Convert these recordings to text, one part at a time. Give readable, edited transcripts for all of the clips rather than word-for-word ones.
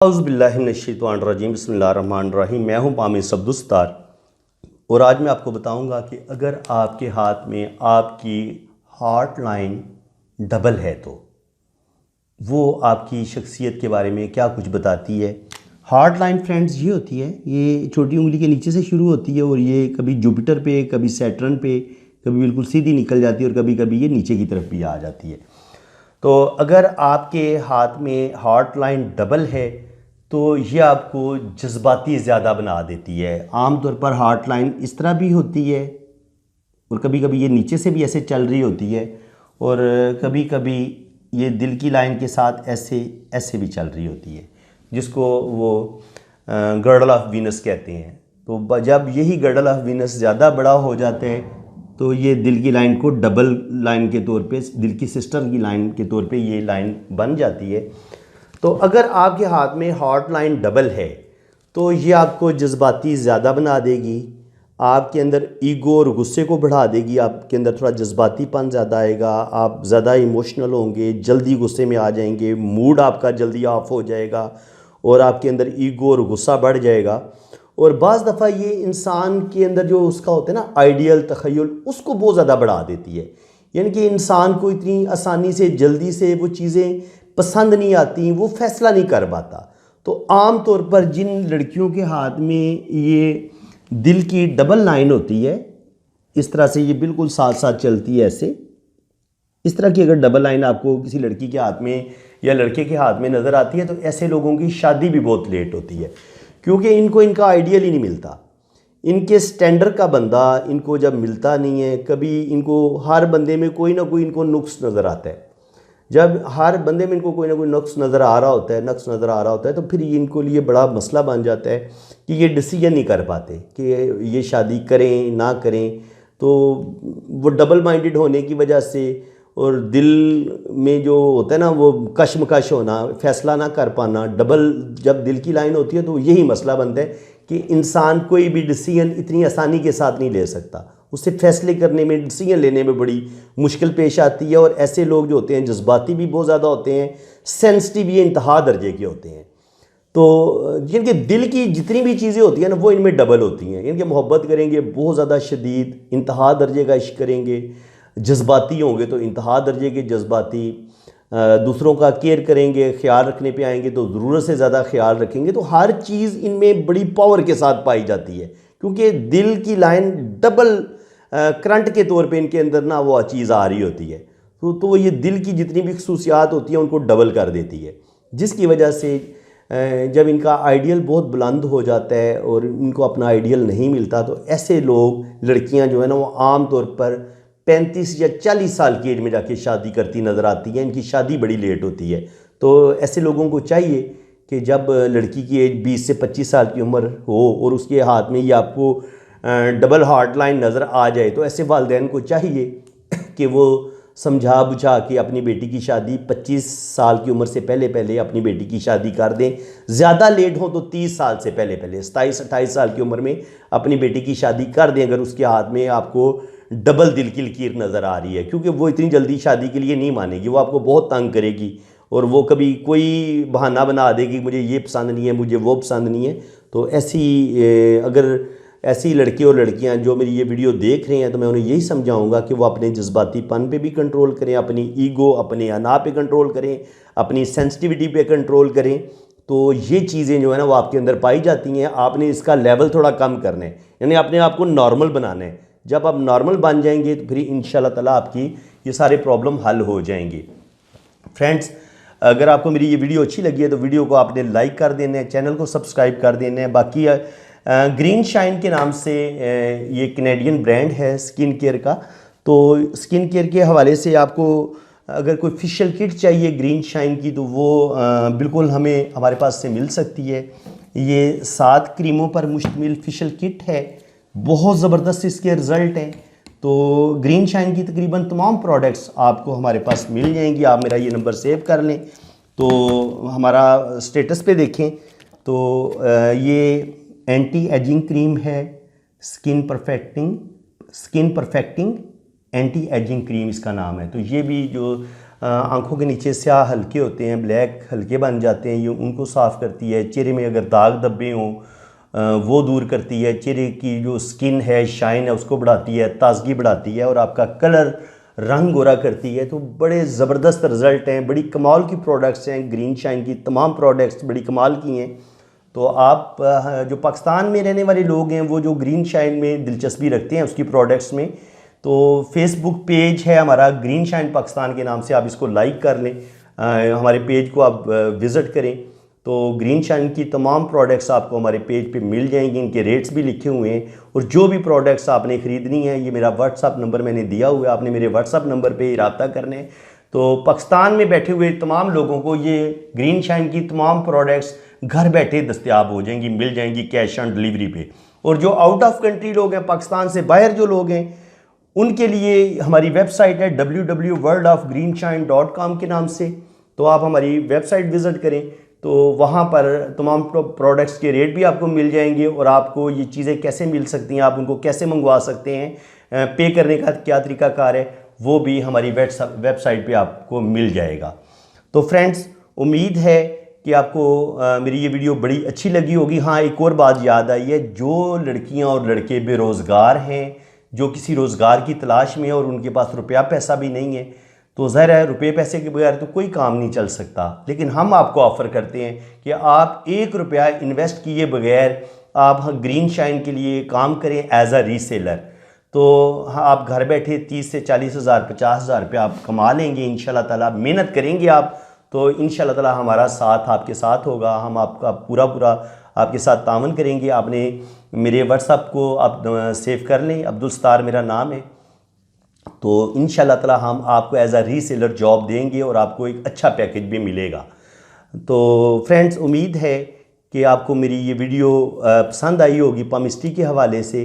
औज़ुबिल्लाहिमिनश्शैतानिर्रजीम बिस्मिल्लाहिर्रहमानिर्रहीम। मैं हूँ पामिस अब्दुस्तार और आज मैं आपको बताऊँगा कि अगर आपके हाथ में आपकी हार्ट लाइन डबल है तो वो आपकी शख्सियत के बारे में क्या कुछ बताती है। हार्ट लाइन फ्रेंड्स ये होती है, ये छोटी उंगली के नीचे से शुरू होती है और ये कभी जुपिटर पे, कभी सैटर्न पे, कभी बिल्कुल सीधी निकल जाती है और कभी कभी ये नीचे की तरफ भी आ जाती है। तो अगर आपके हाथ में हार्ट लाइन डबल है तो ये आपको जज्बाती ज़्यादा बना देती है। आमतौर पर हार्ट लाइन इस तरह भी होती है और कभी कभी ये नीचे से भी ऐसे चल रही होती है और कभी कभी ये दिल की लाइन के साथ ऐसे ऐसे भी चल रही होती है, जिसको वो गर्डल ऑफ वीनस कहते हैं। तो जब यही गर्डल ऑफ वीनस ज़्यादा बड़ा हो जाता है तो ये दिल की लाइन को डबल लाइन के तौर पे, दिल की सिस्टर की लाइन के तौर पे ये लाइन बन जाती है। तो अगर आपके हाथ में हार्ट लाइन डबल है तो ये आपको जज्बाती ज़्यादा बना देगी, आपके अंदर ईगो और गुस्से को बढ़ा देगी, आपके अंदर थोड़ा जज्बातीपन ज़्यादा आएगा, आप ज़्यादा इमोशनल होंगे, जल्दी गुस्से में आ जाएंगे, मूड आपका जल्दी ऑफ हो जाएगा और आपके अंदर ईगो और गुस्सा बढ़ जाएगा। और बाज़ दफ़ा ये इंसान के अंदर जो उसका होता है ना आइडियल तख़य्युल, उसको बहुत ज़्यादा बढ़ा देती है। यानी कि इंसान को इतनी आसानी से जल्दी से वो चीज़ें पसंद नहीं आती, वो फ़ैसला नहीं कर पाता। तो आम तौर पर जिन लड़कियों के हाथ में ये दिल की डबल लाइन होती है, इस तरह से ये बिल्कुल साथ साथ चलती है ऐसे, इस तरह की अगर डबल लाइन आपको किसी लड़की के हाथ में या लड़के के हाथ में नज़र आती है तो ऐसे लोगों की शादी भी बहुत लेट होती है, क्योंकि इनको इनका आइडियल ही नहीं मिलता। इनके स्टैंडर्ड का बंदा इनको जब मिलता नहीं है, कभी इनको हर बंदे में कोई ना कोई इनको नुक्स नज़र आता है। जब हर बंदे में इनको कोई ना कोई नक्स नज़र आ रहा होता है तो फिर इनको लिए बड़ा मसला बन जाता है कि ये डिसीजन नहीं कर पाते कि ये शादी करें ना करें। तो वो डबल माइंडेड होने की वजह से और दिल में जो होता है ना वो कशमकश होना, फैसला ना कर पाना, डबल जब दिल की लाइन होती है तो यही मसला बनता है कि इंसान कोई भी डिसीजन इतनी आसानी के साथ नहीं ले सकता, उससे फैसले करने में, डिसीजन लेने में बड़ी मुश्किल पेश आती है। और ऐसे लोग जो होते हैं जज्बाती भी बहुत ज़्यादा होते हैं, सेंसिटिव ये इंतहा दर्जे के होते हैं। तो जिनके दिल की जितनी भी चीज़ें होती हैं ना वो इनमें डबल होती हैं। इनके मोहब्बत करेंगे बहुत ज़्यादा शदीद, इंतहा दर्जे का इश्क करेंगे, जज्बाती होंगे तो इंतहा दर्जे के जज्बाती, दूसरों का केयर करेंगे, ख्याल रखने पे आएंगे तो ज़रूरत से ज़्यादा ख्याल रखेंगे। तो हर चीज़ इनमें बड़ी पावर के साथ पाई जाती है, क्योंकि दिल की लाइन डबल करंट के तौर पे इनके अंदर ना वो चीज़ आ रही होती है। तो ये दिल की जितनी भी खसूसियात होती हैं उनको डबल कर देती है, जिसकी वजह से जब इनका आइडियल बहुत बुलंद हो जाता है और इनको अपना आइडियल नहीं मिलता तो ऐसे लोग, लड़कियां जो है ना वो आम तौर पर 35 या 40 साल की एज में जाके शादी करती नज़र आती हैं। इनकी शादी बड़ी लेट होती है। तो ऐसे लोगों को चाहिए कि जब लड़की की एज 20 से 25 साल की उम्र हो और उसके हाथ में ये आपको डबल हार्ट लाइन नज़र आ जाए तो ऐसे वालिदैन को चाहिए कि वो समझा बुझा के अपनी बेटी की शादी 25 साल की उम्र से पहले पहले अपनी बेटी की शादी कर दें। ज़्यादा लेट हो तो 30 साल से पहले पहले, 27-28 साल की उम्र में अपनी बेटी की शादी कर दें अगर उसके हाथ में आपको डबल दिल की लकीर नज़र आ रही है। क्योंकि वो इतनी जल्दी शादी के लिए नहीं मानेगी, वो आपको बहुत तंग करेगी और वो कभी कोई बहाना बना देगी, मुझे ये पसंद नहीं है, मुझे वो पसंद नहीं है। तो अगर ऐसी लड़के और लड़कियां जो मेरी ये वीडियो देख रहे हैं तो मैं उन्हें यही समझाऊंगा कि वो अपने जज्बातीपन पे भी कंट्रोल करें, अपनी ईगो, अपने अना पे कंट्रोल करें, अपनी सेंसिटिविटी पे कंट्रोल करें। तो ये चीज़ें जो है ना वो आपके अंदर पाई जाती हैं। आपने इसका लेवल थोड़ा कम करना है, यानी अपने आप को नॉर्मल बनाना है। जब आप नॉर्मल बन जाएंगे तो फिर इंशाल्लाह ताला आपकी ये सारे प्रॉब्लम हल हो जाएंगी। फ्रेंड्स, अगर आपको मेरी ये वीडियो अच्छी लगी है तो वीडियो को आपने लाइक कर देना है, चैनल को सब्सक्राइब कर देना है। बाकी ग्रीन शाइन के नाम से ये कैनेडियन ब्रांड है स्किन केयर का। तो स्किन केयर के हवाले से आपको अगर कोई फेशियल किट चाहिए ग्रीन शाइन की तो वो बिल्कुल हमें हमारे पास से मिल सकती है। ये 7 क्रीमों पर मुश्तमिल फेशियल किट है, बहुत ज़बरदस्त इसके रिज़ल्ट हैं। तो ग्रीन शाइन की तकरीबन तमाम प्रोडक्ट्स आपको हमारे पास मिल जाएंगी। आप मेरा ये नंबर सेव कर लें तो हमारा स्टेटस पे देखें तो ये एंटी एजिंग क्रीम है, skin perfecting anti ageing cream इसका नाम है। तो ये भी जो आंखों के नीचे स्याह हल्के होते हैं, ब्लैक हल्के बन जाते हैं, ये उनको साफ़ करती है। चेहरे में अगर दाग धब्बे हों वो दूर करती है। चेहरे की जो स्किन है, शाइन है, उसको बढ़ाती है, ताजगी बढ़ाती है और आपका कलर रंग गोरा करती है। तो बड़े ज़बरदस्त रिज़ल्ट हैं, बड़ी कमाल की प्रोडक्ट्स हैं। ग्रीन शाइन की तमाम प्रोडक्ट्स बड़ी कमाल की हैं। तो आप जो पाकिस्तान में रहने वाले लोग हैं वो जो ग्रीन शाइन में दिलचस्पी रखते हैं उसकी प्रोडक्ट्स में, तो फेसबुक पेज है हमारा ग्रीन शाइन पाकिस्तान के नाम से, आप इसको लाइक कर लें, हमारे पेज को आप विज़िट करें। तो ग्रीन शाइन की तमाम प्रोडक्ट्स आपको हमारे पेज पे मिल जाएंगी, इनके रेट्स भी लिखे हुए हैं। और जो भी प्रोडक्ट्स आपने ख़रीदनी है, ये मेरा व्हाट्सअप नंबर मैंने दिया हुआ है, आपने मेरे व्हाट्सअप नंबर पे ही रब्ता करना है। तो पाकिस्तान में बैठे हुए तमाम लोगों को ये ग्रीन शाइन की तमाम प्रोडक्ट्स घर बैठे दस्तयाब हो जाएंगी, मिल जाएंगी कैश ऑन डिलीवरी पे। और जो आउट ऑफ कंट्री लोग हैं, पाकिस्तान से बाहर जो लोग हैं, उनके लिए हमारी वेबसाइट है www.worldofgreenshine.com के नाम से। तो आप हमारी वेबसाइट विज़िट करें तो वहाँ पर तमाम प्रोडक्ट्स के रेट भी आपको मिल जाएंगे और आपको ये चीज़ें कैसे मिल सकती हैं, आप उनको कैसे मंगवा सकते हैं, पे करने का क्या तरीक़ाकार है, वो भी हमारी वेबसाइट पे आपको मिल जाएगा। तो फ्रेंड्स, उम्मीद है कि आपको मेरी ये वीडियो बड़ी अच्छी लगी होगी। हाँ, एक और बात याद आई है, जो लड़कियाँ और लड़के बेरोज़गार हैं, जो किसी रोज़गार की तलाश में है और उनके पास रुपया पैसा भी नहीं है, तो ज़ाहिर है रुपये पैसे के बगैर तो कोई काम नहीं चल सकता। लेकिन हम आपको ऑफ़र करते हैं कि आप 1 रुपया इन्वेस्ट किए बगैर आप ग्रीन शाइन के लिए काम करें एज अ रीसेलर। तो आप घर बैठे 30 से 40 हज़ार 50 हज़ार रुपये आप कमा लेंगे इंशाल्लाह ताला। मेहनत करेंगे आप तो इंशाल्लाह ताला हमारा साथ आपके साथ होगा, हम आपका पूरा आपके साथ तावन करेंगे। आपने मेरे व्हाट्सअप को आप सेव कर लें, अब्दुल सत्तार मेरा नाम है। तो इंशाल्लाह ताला हम आपको एज अ रीसेलर जॉब देंगे और आपको एक अच्छा पैकेज भी मिलेगा। तो फ्रेंड्स, उम्मीद है कि आपको मेरी ये वीडियो पसंद आई होगी पामिस्ट्री के हवाले से।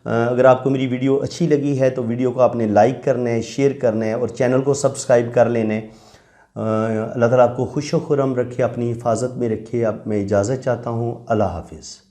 अगर आपको मेरी वीडियो अच्छी लगी है तो वीडियो को आपने लाइक करना है, शेयर करना है और चैनल को सब्सक्राइब कर लेना है। अल्लाह ताला आपको खुश व खुर्रम रखे, अपनी हिफाजत में रखे। अब मैं इजाज़त चाहता हूँ। अल्लाह हाफिज़।